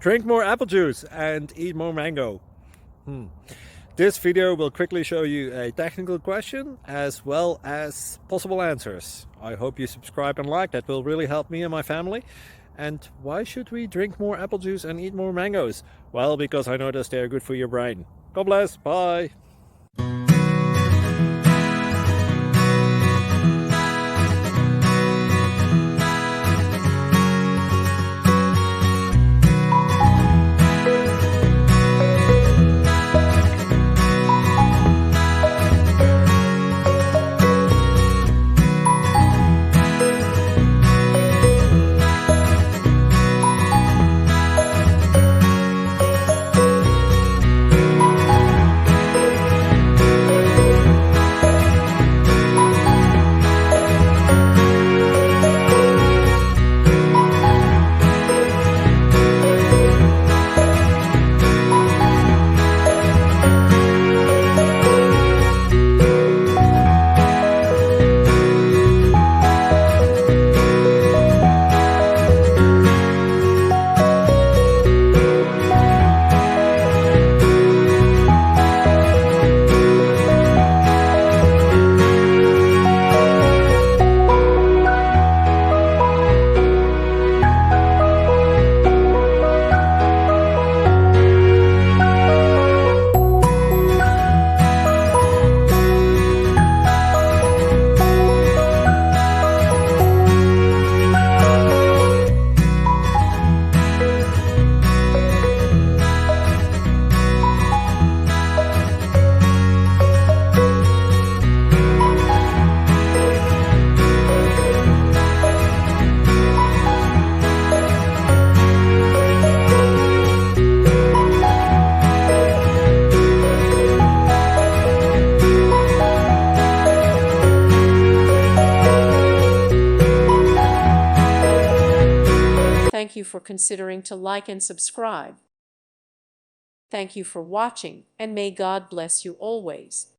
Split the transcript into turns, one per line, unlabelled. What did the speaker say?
Drink more apple juice and eat more mango. This video will quickly show you a technical question as well as possible answers. I hope you subscribe and like, that will really help me and my family. And why should we drink more apple juice and eat more mangoes? Well, because I noticed they are good for your brain. God bless, bye!
Thank you for considering to like and subscribe. Thank you for watching, and may God bless you always.